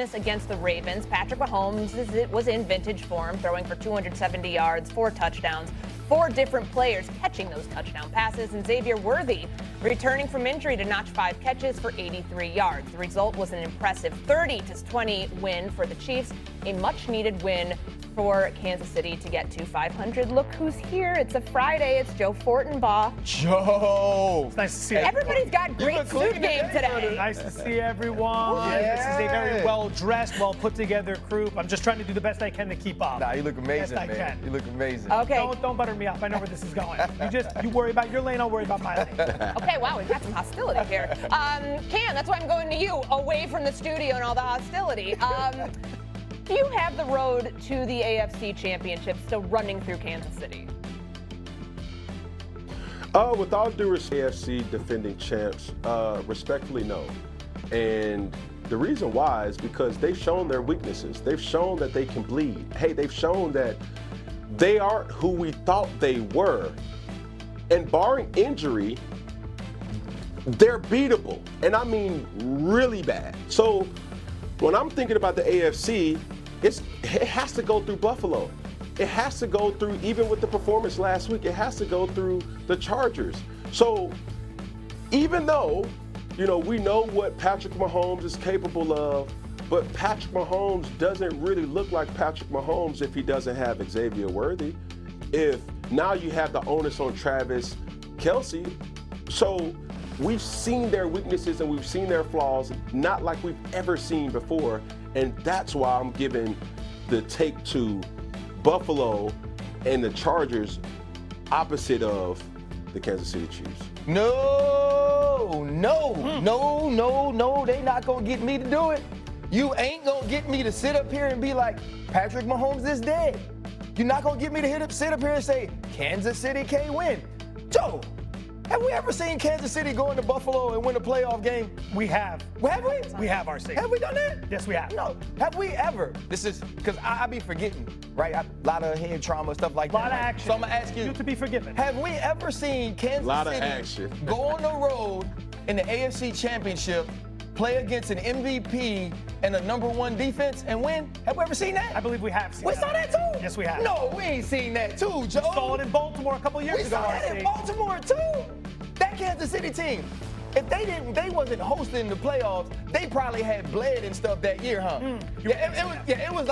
business against the Ravens. Patrick Mahomes was in vintage form, throwing for 270 yards, 4 touchdowns, 4 different players catching those touchdown passes, and Xavier Worthy returning from injury to notch 5 catches for 83 yards. The result was an impressive 30-20 win for the Chiefs, a much-needed win for Kansas City to get to 500. Look who's here. It's a Friday. It's Joe Fortenbaugh. Joe! It's nice to see you. Everybody's got great suit game today. Nice to see everyone. Yeah. This is a very well-dressed, well-put-together group. I'm just trying to do the best I can to keep up. Nah, you look amazing, Best I man. can. You look amazing. Okay. Don't butter me up. I know where this is going. You worry about your lane, I'll worry about my lane. Okay, wow, we've got some hostility here. Cam, that's why I'm going to you, away from the studio and all the hostility. Do you have the road to the AFC Championship still running through Kansas City? With all due respect, AFC defending champs, respectfully, no. And the reason why is because they've shown their weaknesses. They've shown that they can bleed. Hey, they've shown that they aren't who we thought they were. And barring injury, they're beatable. And I mean really bad. So when I'm thinking about the AFC, it has to go through Buffalo. It has to go through, even with the performance last week, it has to go through the Chargers. So even though, we know what Patrick Mahomes is capable of, but Patrick Mahomes doesn't really look like Patrick Mahomes if he doesn't have Xavier Worthy. If now you have the onus on Travis Kelce. So we've seen their weaknesses and we've seen their flaws, not like we've ever seen before. And that's why I'm giving the take to Buffalo and the Chargers opposite of the Kansas City Chiefs. No, they not gonna get me to do it. You ain't gonna get me to sit up here and be like, Patrick Mahomes is dead. You're not gonna get me to sit up here and say, Kansas City can't win. Joe, have we ever seen Kansas City go into Buffalo and win a playoff game? We have. Have we? We have, RC. Have we done that? Yes, we have. No. Have we ever? This is because I be forgetting, right? A lot of head trauma, stuff like A lot that. of action. So I'm gonna ask you. You to be forgiven. Have we ever seen Kansas City go on the road in the AFC Championship, play against an MVP and a #1 defense and win? Have we ever seen that? I believe we have seen We that. saw that too? Yes, we have. No, we ain't seen that too, Joe. We saw it in Baltimore a couple years We ago, saw that RC. in Baltimore too. That Kansas City team, if they wasn't hosting the playoffs, they probably had bled and stuff that year, huh? It was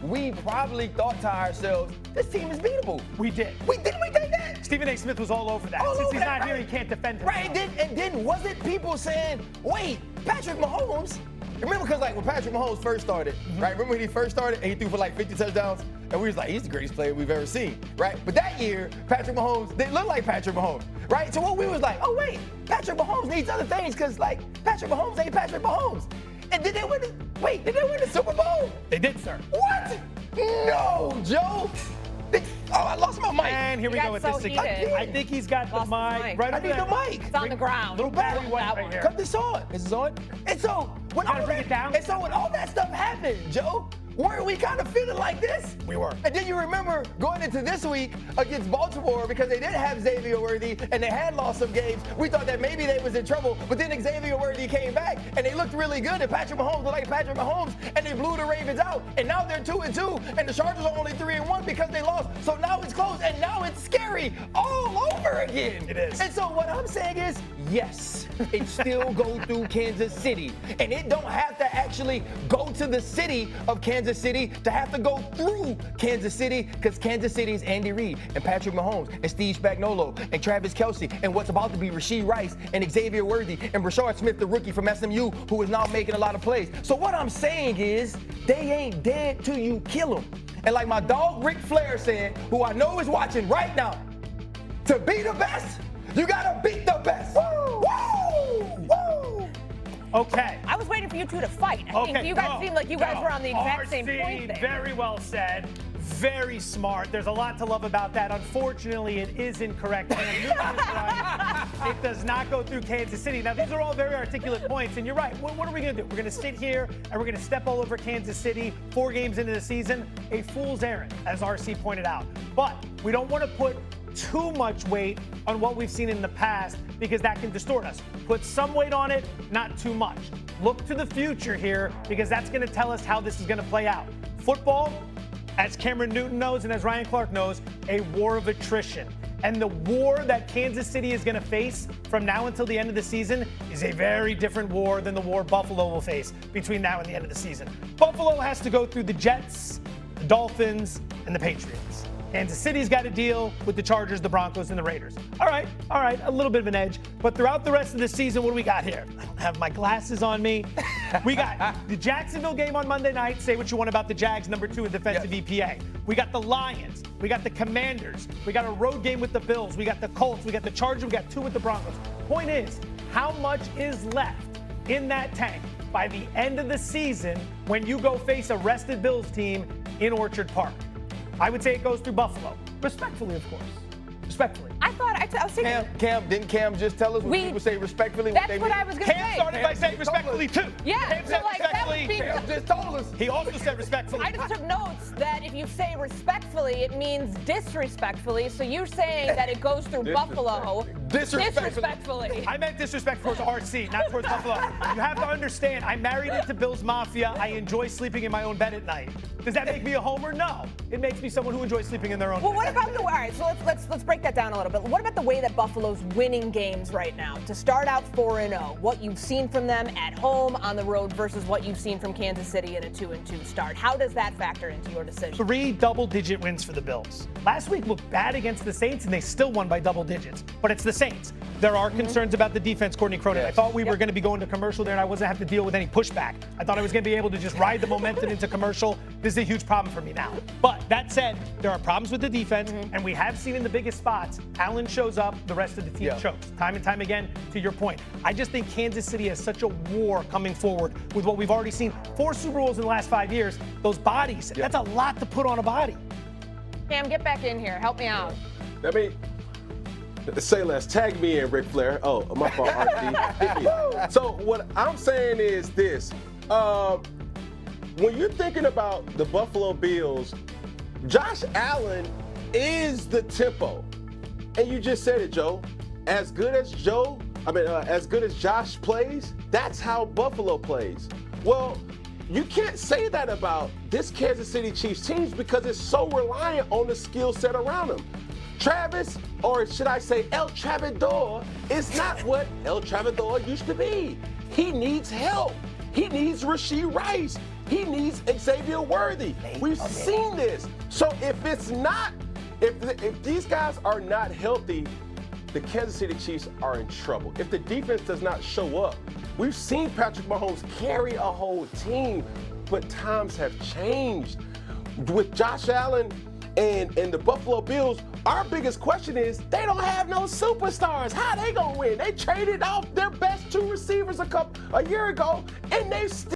we probably thought to ourselves, this team is beatable. We did. Didn't we think that? Stephen A. Smith was all over that. All Since over he's that, not here, right? he can't defend himself. Right, and then was it people saying, wait, Patrick Mahomes? Remember, because when Patrick Mahomes first started, right? Remember when he first started and he threw for 50 touchdowns? And we was like, he's the greatest player we've ever seen, right? But that year, Patrick Mahomes didn't look like Patrick Mahomes, right? So what we was like, oh wait, Patrick Mahomes needs other things because Patrick Mahomes ain't Patrick Mahomes. And did they win the Super Bowl? They did, sir. What? No, Joe. I lost my mic. And here we You go got with so this again. heated. I think he's got the Lost his mic mic. right I over need there. the mic. It's on the ground. Little battery white That right one. here. Cut this on. This is on. And so when Gotta all bring that, it down. And so when all that stuff happened, Joe, weren't we kind of feeling like this? We were. And then you remember going into this week against Baltimore because they didn't have Xavier Worthy and they had lost some games. We thought that maybe they was in trouble, but then Xavier Worthy came back and they looked really good and Patrick Mahomes looked like Patrick Mahomes and they blew the Ravens out. And now they're 2-2 and the Chargers are only 3-1 because they lost. So now it's close and now it's scary all over again. It is. And so what I'm saying is, yes, it still go through Kansas City. And it don't have to actually go to the city of Kansas City to have to go through Kansas City because Kansas City is Andy Reid and Patrick Mahomes and Steve Spagnuolo and Travis Kelce and what's about to be Rashee Rice and Xavier Worthy and Rashard Smith, the rookie from SMU, who is now making a lot of plays. So what I'm saying is, they ain't dead till you kill them. And like my dog Ric Flair said, who I know is watching right now, to be the best, you gotta beat the best. Woo! Woo! Woo! Okay. I was waiting for you two to fight. I think you guys seemed like you guys were on the exact same point there. Very well said. Very smart. There's a lot to love about that. Unfortunately, it is incorrect. And right. It does not go through Kansas City. Now, these are all very articulate points, and you're right. What are we going to do? We're going to sit here, and we're going to step all over Kansas City 4 games into the season. A fool's errand, as RC pointed out. But we don't want to put too much weight on what we've seen in the past because that can distort us. Put some weight on it, not too much. Look to the future here because that's going to tell us how this is going to play out. Football, as Cameron Newton knows and as Ryan Clark knows, a war of attrition. And the war that Kansas City is going to face from now until the end of the season is a very different war than the war Buffalo will face between now and the end of the season. Buffalo has to go through the Jets, the Dolphins, and the Patriots. Kansas City's got to deal with the Chargers, the Broncos, and the Raiders. All right, a little bit of an edge. But throughout the rest of the season, what do we got here? I don't have my glasses on me. We got the Jacksonville game on Monday night. Say what you want about the Jags, number 2 in defensive EPA. We got the Lions. We got the Commanders. We got a road game with the Bills. We got the Colts. We got the Chargers. We got 2 with the Broncos. Point is, how much is left in that tank by the end of the season when you go face a rested Bills team in Orchard Park? I would say it goes through Buffalo. Respectfully, of course. Respectfully. I was thinking. Didn't Cam just tell us when people say respectfully what they That's what mean? I was going to say. Cam started by saying respectfully, too. Yeah, Cam so said like, that would respectfully. be- Cam just told us. He also said respectfully. I just took notes that if you say respectfully, it means disrespectfully. So you're saying that it goes through Buffalo. Disrespectfully. I meant disrespect towards RC, not towards Buffalo. You have to understand, I married into Bills Mafia. I enjoy sleeping in my own bed at night. Does that make me a homer? No. It makes me someone who enjoys sleeping in their own Well, bed. what about all right, so let's break that down a little bit. What about the way that Buffalo's winning games right now? To start out 4-0, what you've seen from them at home, on the road, versus what you've seen from Kansas City in a 2-2 start. How does that factor into your decision? 3 double-digit wins for the Bills. Last week looked bad against the Saints, and they still won by double digits. But it's the Saints. There are concerns about the defense, Courtney Cronin. Yes. I thought we were going to be going to commercial there, and I wasn't have to deal with any pushback. I thought I was going to be able to just ride the momentum into commercial. This is a huge problem for me now. But that said, there are problems with the defense, and we have seen in the biggest spots, Allen shows up, the rest of the team chokes. Time and time again, to your point. I just think Kansas City has such a war coming forward with what we've already seen. 4 Super Bowls in the last 5 years. Those bodies, that's a lot to put on a body. Cam, get back in here. Help me out. Let me say less. Tag me in, Ric Flair. Oh, my fault, RC. Hit me. So what I'm saying is this. When you're thinking about the Buffalo Bills, Josh Allen is the tempo. And you just said it, Joe. As good as Josh plays, that's how Buffalo plays. Well, you can't say that about this Kansas City Chiefs team because it's so reliant on the skill set around them. Travis, or should I say El Travador, is not what El Travador used to be. He needs help. He needs Rashee Rice. He needs Xavier Worthy. We've seen this. So if these guys are not healthy, the Kansas City Chiefs are in trouble. If the defense does not show up, we've seen Patrick Mahomes carry a whole team, but times have changed. With Josh Allen and the Buffalo Bills, our biggest question is they don't have no superstars. How they gonna win? They traded off their best 2 receivers a year ago, and they still